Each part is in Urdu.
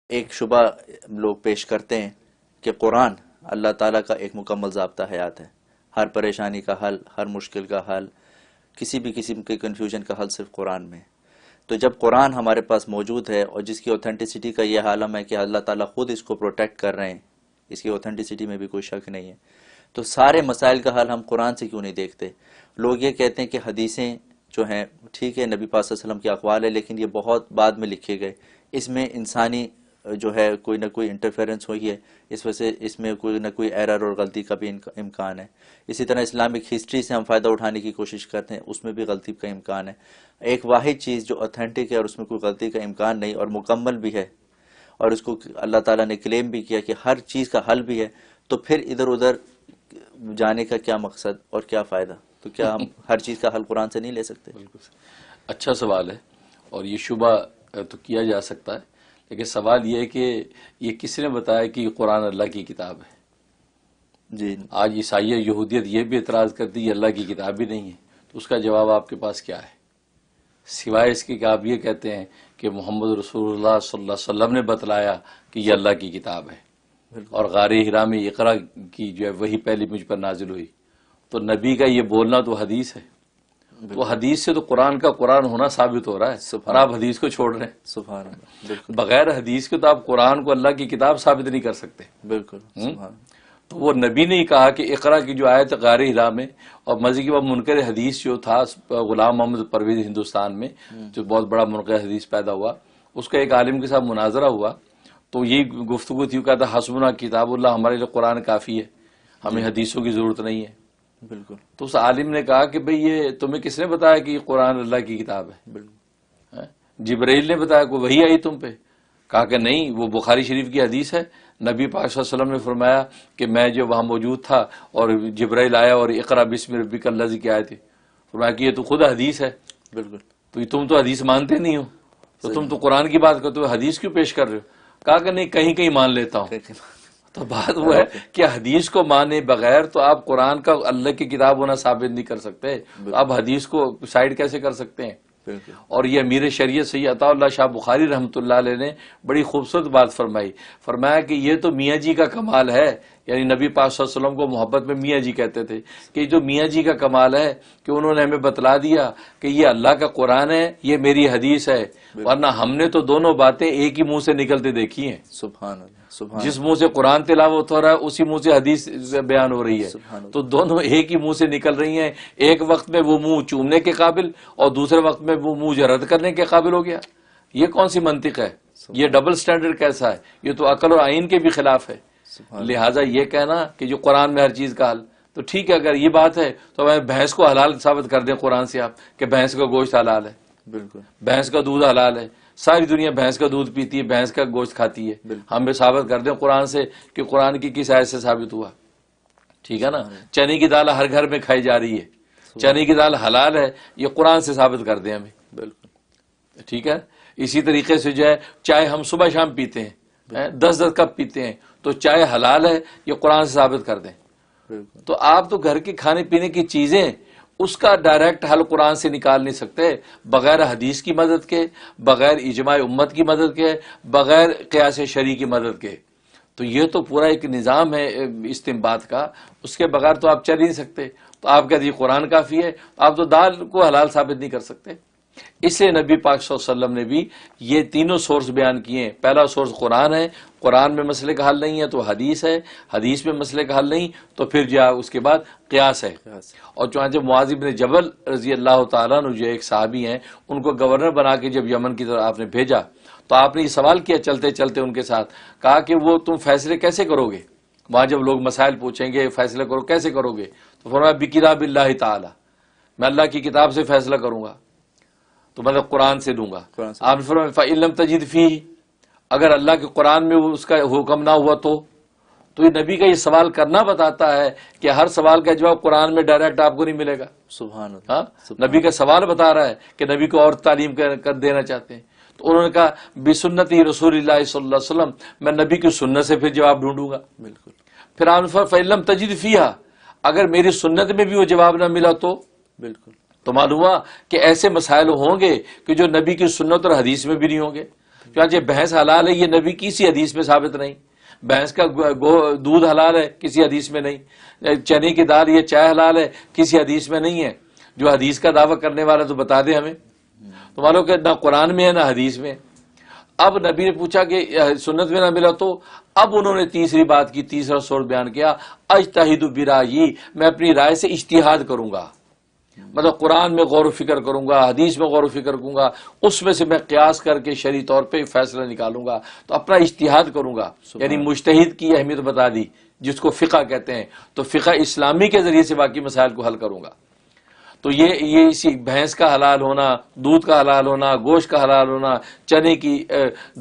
ایک شبہ لوگ پیش کرتے ہیں کہ قرآن اللہ تعالیٰ کا ایک مکمل ضابطہ حیات ہے، ہر پریشانی کا حل، ہر مشکل کا حل، کسی بھی قسم کے کنفیوژن کا حل صرف قرآن میں ہے۔ تو جب قرآن ہمارے پاس موجود ہے اور جس کی اوتھینٹسٹی کا یہ عالم ہے کہ اللہ تعالیٰ خود اس کو پروٹیکٹ کر رہے ہیں، اس کی اوتھینٹسٹی میں بھی کوئی شک نہیں ہے، تو سارے مسائل کا حل ہم قرآن سے کیوں نہیں دیکھتے؟ لوگ یہ کہتے ہیں کہ حدیثیں جو ہیں ٹھیک ہے، نبی پاک صلی اللہ علیہ وسلم کے اقوال ہے، لیکن یہ بہت بعد میں لکھے گئے، اس میں انسانی جو ہے کوئی نہ کوئی انٹرفیرنس ہوئی ہے، اس وجہ سے اس میں کوئی نہ کوئی ایرر اور غلطی کا بھی امکان ہے۔ اسی طرح اسلامک ہسٹری سے ہم فائدہ اٹھانے کی کوشش کرتے ہیں، اس میں بھی غلطی کا امکان ہے۔ ایک واحد چیز جو اوتھینٹک ہے اور اس میں کوئی غلطی کا امکان نہیں اور مکمل بھی ہے، اور اس کو اللہ تعالیٰ نے کلیم بھی کیا کہ ہر چیز کا حل بھی ہے، تو پھر ادھر ادھر جانے کا کیا مقصد اور کیا فائدہ؟ تو کیا ہم ہر چیز کا حل قرآن سے نہیں لے سکتے؟ بالکل اچھا سوال ہے، اور یہ شبہ تو کیا جا سکتا ہے، لیکن سوال یہ ہے کہ یہ کس نے بتایا کہ یہ قرآن اللہ کی کتاب ہے؟ جی، آج عیسائیت یہودیت یہ بھی اعتراض کرتی ہے یہ اللہ کی کتاب بھی نہیں ہے، تو اس کا جواب آپ کے پاس کیا ہے؟ سوائے اس کے کہ آپ یہ کہتے ہیں کہ محمد رسول اللہ صلی اللہ علیہ وسلم نے بتلایا کہ یہ اللہ کی کتاب ہے، اور غار حرا میں اقرا کی جو ہے وہی پہلی مجھ پر نازل ہوئی، تو نبی کا یہ بولنا تو حدیث ہے، تو حدیث سے تو قرآن کا قرآن ہونا ثابت ہو رہا ہے، اور آپ حدیث کو چھوڑ رہے ہیں۔ سبحان اللہ، بالکل بغیر حدیث کے تو آپ قرآن کو اللہ کی کتاب ثابت نہیں کر سکتے۔ بالکل سبحان اللہ۔ تو وہ نبی نے ہی کہا کہ اقرا کی جو آیت غار حرا میں، اور مزید کے بعد منکر حدیث جو تھا غلام محمد پرویز ہندوستان میں جو بہت بڑا منکر حدیث پیدا ہوا، اس کا ایک عالم کے ساتھ مناظرہ ہوا، تو یہی گفتگو تھی، کہا تھا حسبنا کتاب اللہ، ہمارے لیے قرآن کافی ہے، ہمیں حدیثوں کی ضرورت نہیں ہے۔ بالکل، تو اس عالم نے کہا کہ بھئی یہ تمہیں کس نے بتایا کہ یہ قرآن اللہ کی کتاب ہے؟ بالکل، جبرائیل نے بتایا، کوئی وحی آئی تم پہ؟ کہا کہ نہیں، وہ بخاری شریف کی حدیث ہے، نبی پاک صلی اللہ علیہ وسلم نے فرمایا کہ میں جو وہاں موجود تھا اور جبرائیل آیا اور اقرا بسم ربک الذی کی آیت تھی، فرمایا کہ یہ تو خود حدیث ہے، بالکل، تو تم تو حدیث مانتے نہیں ہو، تو تم تو قرآن کی بات کرتے ہو، حدیث کیوں پیش کر رہے ہو؟ کہا کہ نہیں، کہیں کہیں مان لیتا ہوں۔ تو بات وہ ہے کہ حدیث کو مانے بغیر تو آپ قرآن کا اللہ کی کتاب ہونا ثابت نہیں کر سکتے، آپ حدیث کو سائڈ کیسے کر سکتے ہیں؟ اور یہ امیر شریعت سید عطا اللہ شاہ بخاری رحمۃ اللہ علیہ نے بڑی خوبصورت بات فرمایا کہ یہ تو میاں جی کا کمال ہے، یعنی نبی پاک صلی اللہ علیہ وسلم کو محبت میں میاں جی کہتے تھے، کہ جو میاں جی کا کمال ہے کہ انہوں نے ہمیں بتلا دیا کہ یہ اللہ کا قرآن ہے، یہ میری حدیث ہے، ورنہ ہم نے تو دونوں باتیں ایک ہی منہ سے نکلتے دیکھی ہیں۔ سبحان اللہ، سبحان جس منہ سے قرآن تلاوت ہو رہا ہے اسی منہ سے حدیث بیان ہو رہی ہے، تو دونوں ایک ہی منہ سے نکل رہی ہیں، ایک وقت میں وہ منہ چومنے کے قابل اور دوسرے وقت میں وہ منہ رد کرنے کے قابل ہو گیا۔ یہ کون سی منطق ہے؟ یہ ڈبل سٹینڈرڈ کیسا ہے؟ یہ تو عقل اور آئین کے بھی خلاف ہے۔ لہٰذا یہ کہنا کہ جو قرآن میں ہر چیز کا حل، تو ٹھیک ہے، اگر یہ بات ہے تو میں بھینس کو حلال ثابت کر دیں قرآن سے آپ کہ بھینس کا گوشت حلال ہے، بالکل، بھینس کا دودھ حلال ہے، ساری دنیا بھینس کا دودھ پیتی ہے، بھینس کا گوشت کھاتی ہے، ہم بھی ثابت کر دیں قرآن سے کہ قرآن کی کس آیت سے ثابت ہوا، ٹھیک ہے نا؟ چنے کی دال ہر گھر میں کھائی جا رہی ہے، چنے کی دال حلال ہے، یہ قرآن سے ثابت کر دیں ہمیں، بالکل، ٹھیک ہے۔ اسی طریقے سے جو ہے چائے ہم صبح شام پیتے ہیں، 10 کپ پیتے ہیں، تو چائے حلال ہے، یہ قرآن سے ثابت کر دیں۔ بالکل، تو آپ تو گھر کے کھانے پینے کی چیزیں اس کا ڈائریکٹ حل قرآن سے نکال نہیں سکتے بغیر حدیث کی مدد کے، بغیر اجماع امت کی مدد کے، بغیر قیاس شرعی کی مدد کے۔ تو یہ تو پورا ایک نظام ہے استنباط کا، اس کے بغیر تو آپ چل ہی نہیں سکتے۔ تو آپ کہتے ہیں قرآن کافی ہے، آپ تو دال کو حلال ثابت نہیں کر سکتے۔ اس لیے نبی پاک صلی اللہ علیہ وسلم نے بھی یہ تینوں سورس بیان کیے ہیں۔ پہلا سورس قرآن ہے، قرآن میں مسئلے کا حل نہیں ہے تو حدیث ہے، حدیث میں مسئلے کا حل نہیں تو پھر جو اس کے بعد قیاس ہے۔ اور چنانچہ معاذ بن جبل رضی اللہ تعالیٰ عنہ جو ایک صحابی ہیں، ان کو گورنر بنا کے جب یمن کی طرف آپ نے بھیجا تو آپ نے یہ سوال کیا چلتے چلتے ان کے ساتھ، کہا کہ وہ تم فیصلے کیسے کرو گے؟ وہاں جب لوگ مسائل پوچھیں گے فیصلے کرو کیسے کرو گے، تو فرمایا بکتاب اللہ تعالی، میں اللہ کی کتاب سے فیصلہ کروں گا، تو مطلب قرآن سے دوں گا۔ آپ نے فرمایا فَإِن لَمْ تَجِدْ فِيهِ، اگر اللہ کے قرآن میں اس کا حکم نہ ہوا تو یہ نبی کا یہ سوال کرنا بتاتا ہے کہ ہر سوال کا جواب قرآن میں ڈائریکٹ آپ کو نہیں ملے گا۔ سبحان اللہ، نبی کا سوال بتا رہا ہے کہ نبی کو اور تعلیم کر دینا چاہتے ہیں، تو انہوں نے کہا بسنتی رسول اللہ صلی اللہ علیہ وسلم، میں نبی کی سنت سے پھر جواب ڈھونڈوں گا۔ بالکل، پھر آپ نے فرمایا فَإِن لَمْ تَجِدْ فِيهَا، اگر میری سنت میں بھی وہ جواب نہ ملا تو بالکل، معلوم ہوا کہ ایسے مسائل ہوں گے کہ جو نبی کی سنت اور حدیث میں بھی نہیں ہوں گے۔ چنانچہ بھینس حلال ہے یہ نبی کی کسی حدیث میں ثابت نہیں، بھینس کا دودھ حلال ہے کسی حدیث میں نہیں، چنے کی دال یہ چائے حلال ہے کسی حدیث میں نہیں ہے۔ جو حدیث کا دعویٰ کرنے والا تو بتا دے ہمیں، تو معلوم کہ نہ قرآن میں ہے نہ حدیث میں۔ اب نبی نے پوچھا کہ سنت میں نہ ملا، تو اب انہوں نے تیسری بات کی، تیسرا سورس بیان کیا، اجتہد برائیی، میں اپنی رائے سے اجتہاد کروں گا، مطلب قرآن میں غور و فکر کروں گا، حدیث میں غور و فکر کروں گا، اس میں سے میں قیاس کر کے شرعی طور پہ فیصلہ نکالوں گا، تو اپنا اجتہاد کروں گا۔ یعنی مجتہد کی اہمیت بتا دی، جس کو فقہ کہتے ہیں، تو فقہ اسلامی کے ذریعے سے باقی مسائل کو حل کروں گا۔ تو یہ اسی بھینس کا حلال ہونا، دودھ کا حلال ہونا، گوشت کا حلال ہونا، چنے کی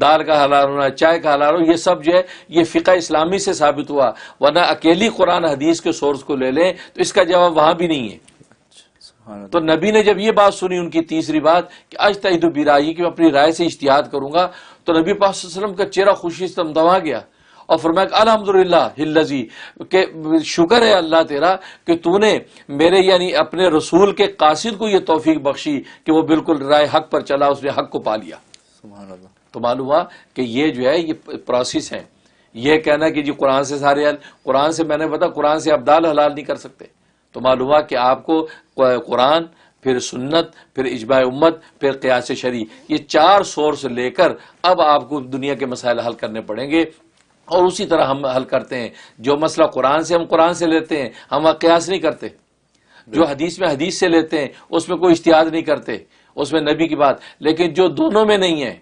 دال کا حلال ہونا، چائے کا حلال ہونا، یہ سب جو ہے یہ فقہ اسلامی سے ثابت ہوا، ورنہ اکیلی قرآن حدیث کے سورس کو لے لیں تو اس کا جواب وہاں بھی نہیں ہے۔ تو نبی نے جب یہ بات سنی، ان کی تیسری بات کہ اجتہد برائیی، کہ میں اپنی رائے سے اجتہاد کروں گا، تو نبی پاک صلی اللہ علیہ وسلم کا چہرہ خوشی سے دمدما گیا اور فرمایا کہ الحمدللہ الذی، کہ شکر ہے اللہ تیرا کہ تو نے میرے یعنی اپنے رسول کے قاصد کو یہ توفیق بخشی کہ وہ بالکل رائے حق پر چلا، اس نے حق کو پا لیا۔ سبحان اللہ۔ تو معلوم ہوا کہ یہ جو ہے یہ پروسیس ہے۔ یہ کہنا کہ جی قرآن سے سارے حل، قرآن سے میں نے بتا قرآن سے ابدال حلال نہیں کر سکتے۔ تو معلوم ہوا کہ آپ کو قرآن، پھر سنت، پھر اجماع امت، پھر قیاس شرعی، یہ چار سورس لے کر اب آپ کو دنیا کے مسائل حل کرنے پڑیں گے، اور اسی طرح ہم حل کرتے ہیں۔ جو مسئلہ قرآن سے ہم قرآن سے لیتے ہیں، ہم قیاس نہیں کرتے۔ جو حدیث میں حدیث سے لیتے ہیں اس میں کوئی اجتہاد نہیں کرتے، اس میں نبی کی بات۔ لیکن جو دونوں میں نہیں ہے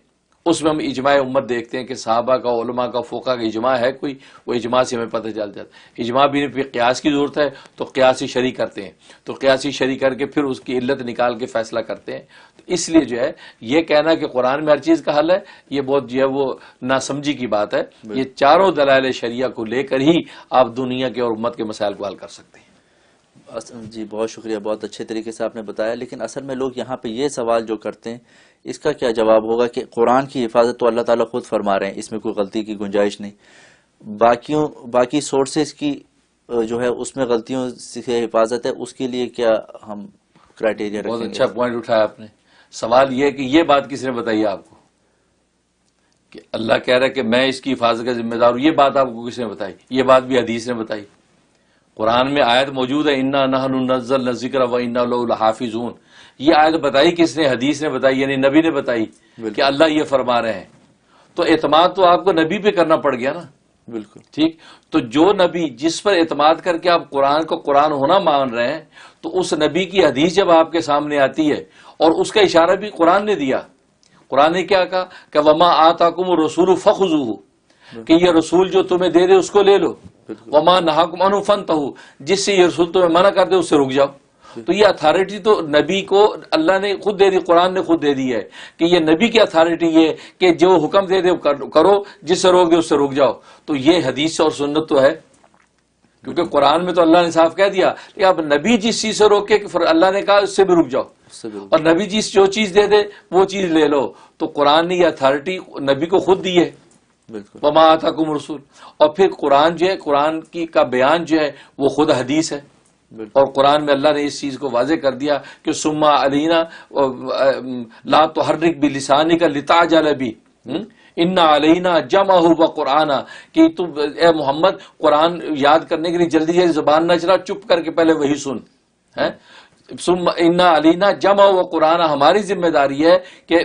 اس میں ہم اجماع امت دیکھتے ہیں کہ صحابہ کا، علماء کا، فقہا کا اجماع ہے کوئی، وہ اجماع سے ہمیں پتہ چل جاتا ہے۔ اجماع بھی پھر قیاس کی ضرورت ہے تو قیاسی شرعی کرتے ہیں، تو قیاسی شرعی کر کے پھر اس کی علت نکال کے فیصلہ کرتے ہیں۔ تو اس لیے جو ہے یہ کہنا کہ قرآن میں ہر چیز کا حل ہے، یہ بہت جو ہے وہ ناسمجھی کی بات ہے۔ یہ چاروں دلائل شریعہ کو لے کر ہی آپ دنیا کے اور امت کے مسائل کو حل کر سکتے ہیں۔ جی بہت شکریہ، بہت اچھے طریقے سے آپ نے بتایا۔ لیکن اصل میں لوگ یہاں پہ یہ سوال جو کرتے ہیں، اس کا کیا جواب ہوگا کہ قرآن کی حفاظت تو اللہ تعالیٰ خود فرما رہے ہیں، اس میں کوئی غلطی کی گنجائش نہیں، باقی سورسز کی جو ہے اس میں غلطیوں سے حفاظت ہے، اس کے لیے کیا ہم کرائٹیریا رکھیں گے؟ بہت اچھا پوائنٹ اٹھایا آپ نے۔ سوال یہ ہے کہ یہ بات کس نے بتائی آپ کو کہ اللہ کہہ رہا ہے کہ میں اس کی حفاظت کا ذمہ دار ہوں؟ یہ بات آپ کو کس نے بتائی؟ یہ بات بھی حدیث نے بتائی۔ قرآن میں آیت موجود ہے، انا نحن نزلنا الذکر وانا لہ لحافظون۔ یہ آیت بتائی کس نے؟ حدیث نے بتائی، یعنی نبی نے بتائی کہ اللہ یہ فرما رہے ہیں۔ تو اعتماد تو آپ کو نبی پہ کرنا پڑ گیا نا۔ بالکل ٹھیک، تو جو نبی جس پر اعتماد کر کے آپ قرآن کو قرآن ہونا مان رہے ہیں، تو اس نبی کی حدیث جب آپ کے سامنے آتی ہے، اور اس کا اشارہ بھی قرآن نے دیا۔ قرآن نے کیا کہا کہ وما آتاکم الرسول فخذوہ، کہ یہ رسول جو تمہیں دے دے اس کو لے لو، وما نہاکم عنہ فانتہوا، جس سے یہ رسول تمہیں منع کر دے اس سے رک جاؤ۔ تو یہ اتھارٹی تو نبی کو اللہ نے خود دے دی، قرآن نے خود دے دی ہے کہ یہ نبی کی اتھارٹی یہ کہ جو حکم دے دے کرو، جس سے روک دے اس سے رک جاؤ۔ تو یہ حدیث اور سنت تو ہے، کیونکہ قرآن میں تو اللہ نے صاف کہہ دیا کہ اب نبی جس چیز سے روکے کہ اللہ نے کہا اس سے بھی رک جاؤ، اور نبی جس جو چیز دے دے وہ چیز لے لو۔ تو قرآن نے یہ اتھارٹی نبی کو خود دی ہے، وما آتاکم الرسول۔ اور پھر قرآن جو ہے، قرآن کی کا بیان جو ہے وہ خود حدیث ہے، اور قرآن میں اللہ نے اس چیز کو واضح کر دیا کہ ثم علینا لا تحرک بلسانک لتعجل بہ ان علینا جمعہ وقرآنہ، کہ تم اے محمد قرآن یاد کرنے کے لیے جلدی جلدی زبان نہ چلا، چپ کر کے پہلے وہی سن۔ ثم ان علینا جمعہ وقرآنہ، ہماری ذمہ داری ہے کہ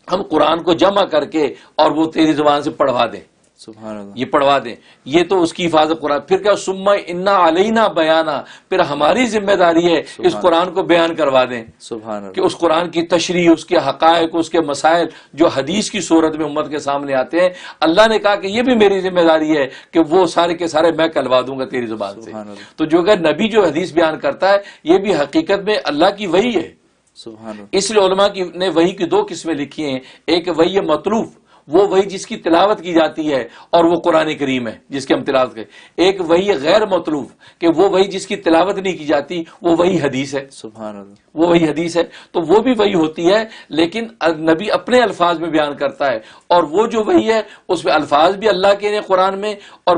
ہم قرآن کو جمع کر کے اور وہ تیری زبان سے پڑھوا دیں، سبحان اللہ، یہ پڑھوا دیں۔ یہ تو اس کی حفاظت قرآن۔ پھر کیا ثم انا علینا بیانا، پھر ہماری ذمہ داری ہے اس قرآن کو بیان کروا دیں، سبحان اللہ، کہ اس قرآن کی تشریح، اس کے حقائق، اس کے مسائل جو حدیث کی صورت میں امت کے سامنے آتے ہیں، اللہ نے کہا کہ یہ بھی میری ذمہ داری ہے کہ وہ سارے کے سارے میں کہلوا دوں گا تیری زبان سے۔ تو جو اگر نبی جو حدیث بیان کرتا ہے یہ بھی حقیقت میں اللہ کی وحی ہے۔ سبحان اللہ۔ اس لیے علماء نے وحی کی دو قسمیں لکھی ہیں، ایک وحی مطلوب، وہ وہی جس کی تلاوت کی جاتی ہے اور وہ قرآن کریم ہے جس کی ہم تلاوت کریں، ایک وہی غیر مطلوب کہ وہ وہی جس کی تلاوت نہیں کی جاتی، وہ وہی حدیث ہے، سبحان اللہ، وہ وہی حدیث ہے۔ تو وہ بھی وہی ہوتی ہے، لیکن نبی اپنے الفاظ میں بیان کرتا ہے، اور وہ جو وہی ہے اس میں الفاظ بھی اللہ کے ہیں قرآن میں، اور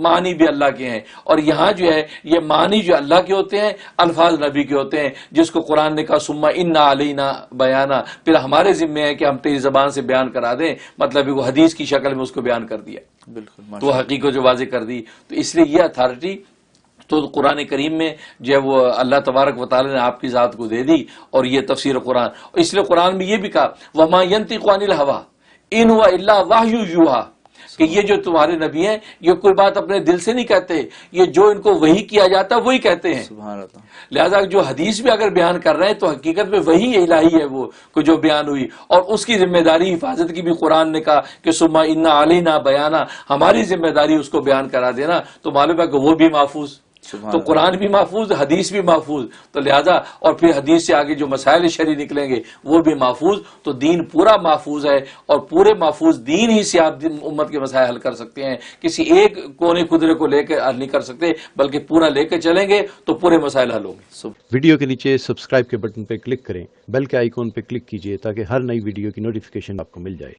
معنی بھی اللہ کے ہیں۔ اور یہاں جو ہے یہ معنی جو اللہ کے ہوتے ہیں، الفاظ نبی کے ہوتے ہیں، جس کو قرآن نے کہا ثم انا علینا بیانا، پھر ہمارے ذمہ ہے کہ ہم تیری زبان سے بیان کرا دیں۔ مطلب ہے وہ حدیث کی شکل میں اس کو بیان کر دیا، بالکل تو حقیقت جو واضح کر دی. تو اس لیے یہ اتھارٹی تو قرآن کریم میں جو ہے وہ اللہ تبارک و تعالی نے آپ کی ذات کو دے دی، اور یہ تفسیر قرآن. اس لیے قرآن میں یہ بھی کہا وَمَا يَنطِقُ عَنِ الْهَوَىٰ إِنْ هُوَ إِلَّا وَحْيٌ يُوحَىٰ، کہ یہ جو تمہارے نبی ہیں یہ کوئی بات اپنے دل سے نہیں کہتے، یہ جو ان کو وحی کیا جاتا ہے وہی کہتے ہیں. سبحان اللہ. لہذا جو حدیث میں اگر بیان کر رہے ہیں تو حقیقت میں وہی الہی ہے وہ کو جو بیان ہوئی، اور اس کی ذمہ داری حفاظت کی بھی قرآن نے کہا کہ ثم ان علینا بیانا، ہماری ذمہ داری اس کو بیان کرا دینا. تو معلوم ہے کہ وہ بھی محفوظ، تو قرآن بھی محفوظ، حدیث بھی محفوظ. تو لہذا اور پھر حدیث سے آگے جو مسائل شرعی نکلیں گے وہ بھی محفوظ. تو دین پورا محفوظ ہے، اور پورے محفوظ دین ہی سے آپ امت کے مسائل حل کر سکتے ہیں. کسی ایک کونے خدرے کو لے کے حل نہیں کر سکتے، بلکہ پورا لے کے چلیں گے تو پورے مسائل حل ہوں گے. ویڈیو کے نیچے سبسکرائب کے بٹن پہ کلک کریں، بیل کے آئیکن پہ کلک کیجئے تاکہ ہر نئی ویڈیو کی نوٹیفیکیشن آپ کو مل جائے.